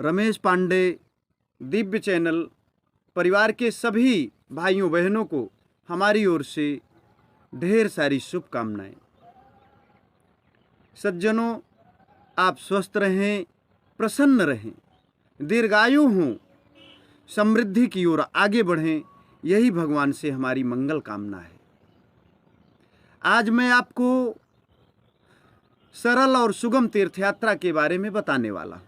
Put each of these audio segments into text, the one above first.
Ramesh Pandey Divya channel परिवार के सभी भाइयों बहनों को हमारी ओर से ढेर सारी शुभकामनाएं। सज्जनों, आप स्वस्थ रहें, प्रसन्न रहें, दीर्घायु हों, समृद्धि की ओर आगे बढ़ें, यही भगवान से हमारी मंगल कामना है। आज मैं आपको सरल और सुगम तीर्थ यात्रा के बारे में बताने वाला हूं।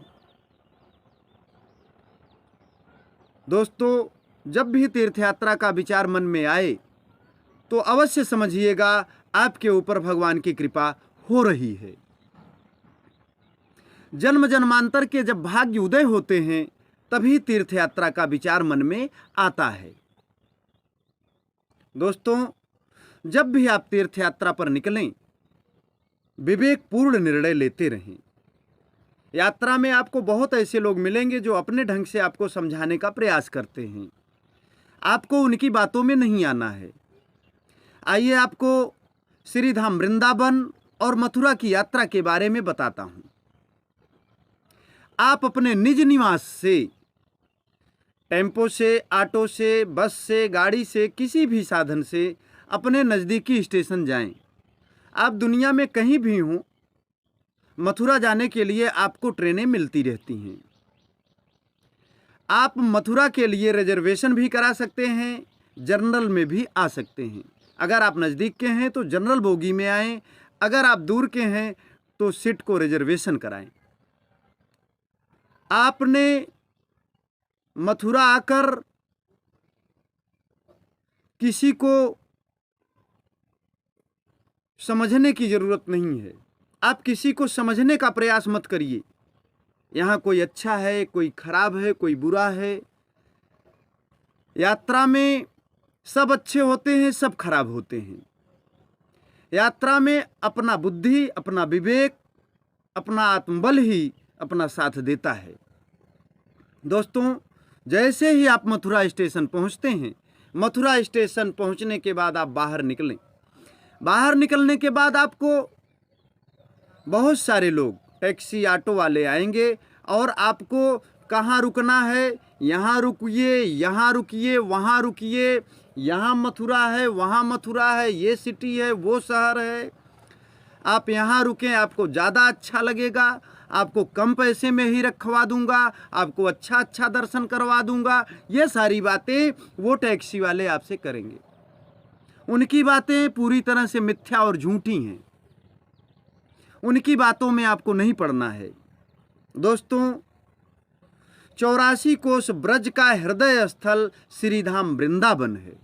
दोस्तों, जब भी तीर्थ यात्रा का विचार मन में आए तो अवश्य समझिएगा आपके ऊपर भगवान की कृपा हो रही है। जन्म जन्मांतर के जब भाग्य उदय होते हैं तभी तीर्थ यात्रा का विचार मन में आता है। दोस्तों, जब भी आप तीर्थ यात्रा पर निकलें, विवेकपूर्ण निर्णय लेते रहें। यात्रा में आपको बहुत ऐसे लोग मिलेंगे जो अपने ढंग से आपको समझाने का प्रयास करते हैं। आपको उनकी बातों में नहीं आना है। आइए आपको श्री धाम वृंदावन और मथुरा की यात्रा के बारे में बताता हूं। आप अपने निज निवास से, टेम्पो से, ऑटो से, बस से, गाड़ी से, किसी भी साधन से अपने नज़दीकी स्टेशन जाएं। आप दुनिया में कहीं भी हों, मथुरा जाने के लिए आपको ट्रेनें मिलती रहती हैं। आप मथुरा के लिए रिजर्वेशन भी करा सकते हैं, जनरल में भी आ सकते हैं। अगर आप नज़दीक के हैं तो जनरल बोगी में आएं, अगर आप दूर के हैं तो सीट को रिजर्वेशन कराएं। आपने मथुरा आकर किसी को समझने की जरूरत नहीं है। आप किसी को समझने का प्रयास मत करिए। यहाँ कोई अच्छा है, कोई खराब है, कोई बुरा है। यात्रा में सब अच्छे होते हैं, सब खराब होते हैं। यात्रा में अपना बुद्धि, अपना विवेक, अपना आत्मबल ही अपना साथ देता है। दोस्तों, जैसे ही आप मथुरा स्टेशन पहुँचते हैं, मथुरा स्टेशन पहुँचने के बाद आप बाहर निकलें। बाहर निकलने के बाद आपको बहुत सारे लोग, टैक्सी, ऑटो वाले आएंगे और आपको कहाँ रुकना है, यहाँ रुकिए, यहाँ रुकिए, वहाँ रुकिए, यहाँ मथुरा है, वहाँ मथुरा है, ये सिटी है, वो शहर है, आप यहाँ रुकें, आपको ज़्यादा अच्छा लगेगा, आपको कम पैसे में ही रखवा दूंगा, आपको अच्छा दर्शन करवा दूंगा। ये सारी बातें वो टैक्सी वाले आपसे करेंगे। उनकी बातें पूरी तरह से मिथ्या और झूठी हैं। उनकी बातों में आपको नहीं पड़ना है। दोस्तों, 84 कोस ब्रज का हृदय स्थल श्रीधाम वृंदावन है।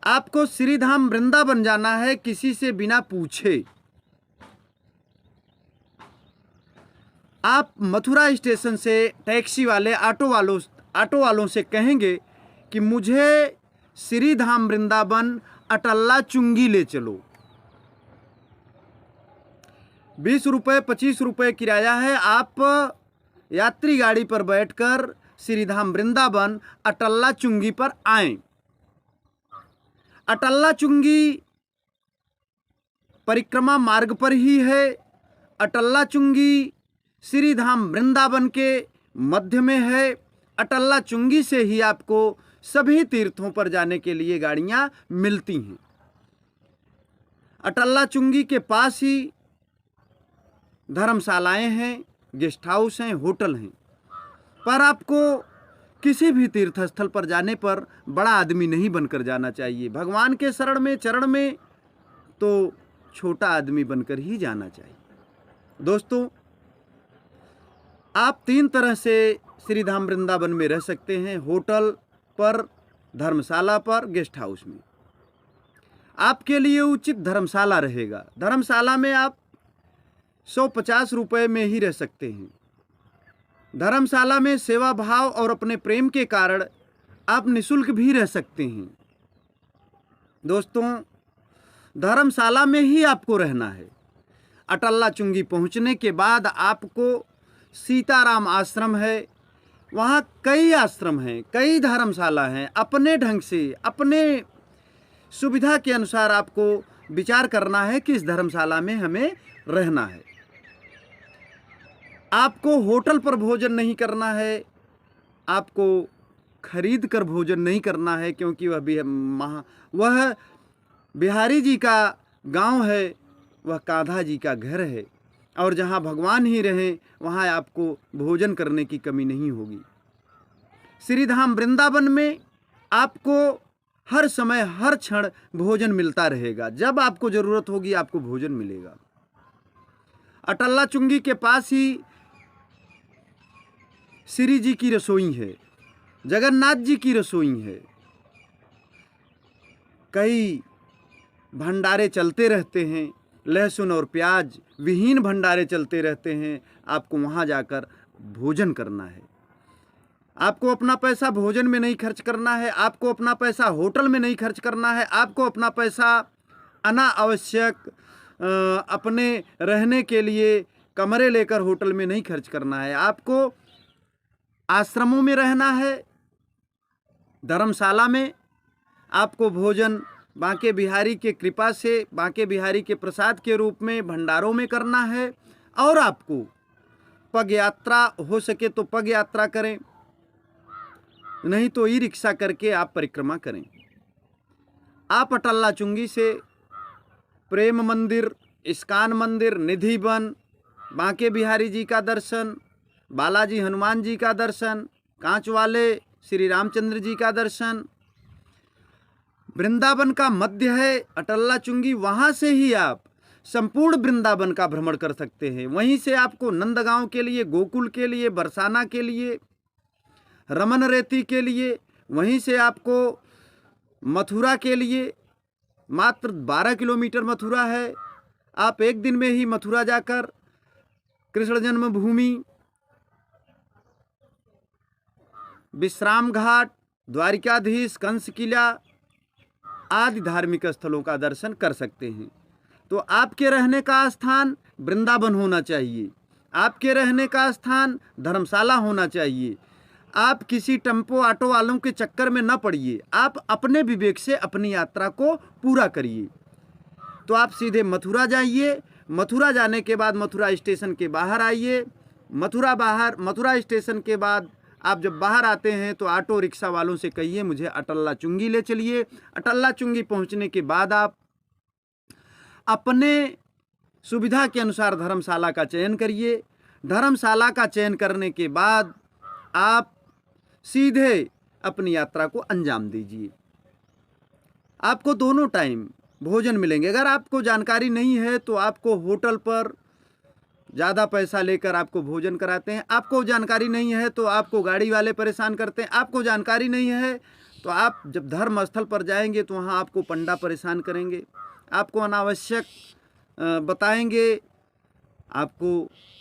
आपको श्रीधाम वृंदावन जाना है किसी से बिना पूछे। आप मथुरा स्टेशन से टैक्सी वाले, ऑटो वालों से कहेंगे कि मुझे श्रीधाम वृंदावन अटल्ला चुंगी ले चलो। 20 रुपये, 25 रुपये किराया है। आप यात्री गाड़ी पर बैठकर श्रीधाम वृंदावन अटल्ला चुंगी पर आएं। अटल्ला चुंगी परिक्रमा मार्ग पर ही है। अटल्ला चुंगी श्रीधाम वृंदावन के मध्य में है। अटल्ला चुंगी से ही आपको सभी तीर्थों पर जाने के लिए गाड़ियां मिलती हैं। अटल्ला चुंगी के पास ही धर्मशालाएं हैं, गेस्ट हाउस हैं, होटल हैं। पर आपको किसी भी तीर्थ स्थल पर जाने पर बड़ा आदमी नहीं बनकर जाना चाहिए। भगवान के चरण में तो छोटा आदमी बनकर ही जाना चाहिए। दोस्तों, आप 3 तरह से श्रीधाम वृंदावन में रह सकते हैं: होटल पर, धर्मशाला पर, गेस्ट हाउस में। आपके लिए उचित धर्मशाला रहेगा। धर्मशाला में आप 150 रुपये में ही रह सकते हैं। धर्मशाला में सेवा भाव और अपने प्रेम के कारण आप निःशुल्क भी रह सकते हैं। दोस्तों, धर्मशाला में ही आपको रहना है। अटल्ला चुंगी पहुंचने के बाद आपको सीताराम आश्रम है, वहाँ कई आश्रम हैं, कई धर्मशाला हैं। अपने ढंग से, अपने सुविधा के अनुसार आपको विचार करना है कि इस धर्मशाला में हमें रहना है। आपको होटल पर भोजन नहीं करना है, आपको खरीद कर भोजन नहीं करना है, क्योंकि वह बिहारी जी का गांव है, वह कान्हा जी का घर है, और जहां भगवान ही रहें वहां आपको भोजन करने की कमी नहीं होगी। श्रीधाम वृंदावन में आपको हर समय हर क्षण भोजन मिलता रहेगा। जब आपको ज़रूरत होगी आपको भोजन मिलेगा। अटल्ला चुंगी के पास ही श्री जी की रसोई है, जगन्नाथ जी की रसोई है। कई भंडारे चलते रहते हैं, लहसुन और प्याज विहीन भंडारे चलते रहते हैं। आपको वहाँ जाकर भोजन करना है। आपको अपना पैसा भोजन में नहीं खर्च करना है, आपको अपना पैसा होटल में नहीं खर्च करना है, आपको अपना पैसा अनावश्यक अपने रहने के लिए कमरे लेकर होटल में नहीं खर्च करना है। आपको आश्रमों में रहना है, धर्मशाला में। आपको भोजन बांके बिहारी के कृपा से, बांके बिहारी के प्रसाद के रूप में भंडारों में करना है। और आपको पग यात्रा हो सके तो पग यात्रा करें, नहीं तो ई रिक्शा करके आप परिक्रमा करें। आप अटल्ला चुंगी से प्रेम मंदिर, इस्कान मंदिर, निधि वन, बांके बिहारी जी का दर्शन, बालाजी हनुमान जी का दर्शन, कांच वाले श्री रामचंद्र जी का दर्शन। वृंदावन का मध्य है अटल्ला चुंगी, वहाँ से ही आप संपूर्ण वृंदावन का भ्रमण कर सकते हैं। वहीं से आपको नंदगांव के लिए, गोकुल के लिए, बरसाना के लिए, रमन रेती के लिए, वहीं से आपको मथुरा के लिए, मात्र 12 किलोमीटर मथुरा है। आप एक दिन में ही मथुरा जाकर कृष्ण जन्मभूमि, विश्राम घाट, द्वारिकाधीश, कंस किला आदि धार्मिक स्थलों का दर्शन कर सकते हैं। तो आपके रहने का स्थान वृंदावन होना चाहिए, आपके रहने का स्थान धर्मशाला होना चाहिए। आप किसी टेम्पो ऑटो वालों के चक्कर में न पड़िए, आप अपने विवेक से अपनी यात्रा को पूरा करिए। तो आप सीधे मथुरा जाइए, मथुरा जाने के बाद मथुरा स्टेशन के बाहर आइए। मथुरा स्टेशन के बाद आप जब बाहर आते हैं तो ऑटो रिक्शा वालों से कहिए मुझे अटल्ला चुंगी ले चलिए। अटल्ला चुंगी पहुंचने के बाद आप अपने सुविधा के अनुसार धर्मशाला का चयन करिए। धर्मशाला का चयन करने के बाद आप सीधे अपनी यात्रा को अंजाम दीजिए। आपको दोनों टाइम भोजन मिलेंगे। अगर आपको जानकारी नहीं है तो आपको होटल पर ज़्यादा पैसा लेकर आपको भोजन कराते हैं। आपको जानकारी नहीं है तो आपको गाड़ी वाले परेशान करते हैं। आपको जानकारी नहीं है तो आप जब धर्म स्थल पर जाएंगे तो वहाँ आपको पंडा परेशान करेंगे, आपको अनावश्यक बताएंगे। आपको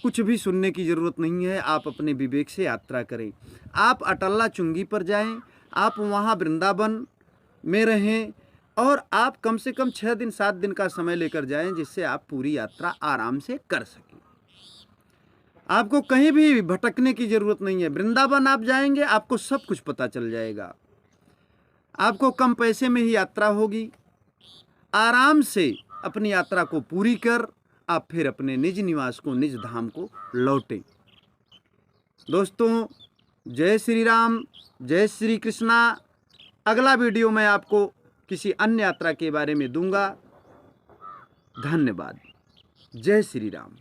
कुछ भी सुनने की ज़रूरत नहीं है। आप अपने विवेक से यात्रा करें। आप अटल्ला चुंगी पर जाएं, आप वहाँ वृंदावन में रहें और आप कम से कम 6 दिन 7 दिन का समय लेकर जाएं, जिससे आप पूरी यात्रा आराम से कर सकें। आपको कहीं भी भटकने की ज़रूरत नहीं है। वृंदावन आप जाएंगे आपको सब कुछ पता चल जाएगा। आपको कम पैसे में ही यात्रा होगी। आराम से अपनी यात्रा को पूरी कर आप फिर अपने निज निवास को, निज धाम को लौटें। दोस्तों, जय श्री राम, जय श्री कृष्णा। अगला वीडियो मैं आपको किसी अन्य यात्रा के बारे में दूंगा। धन्यवाद। जय श्री राम।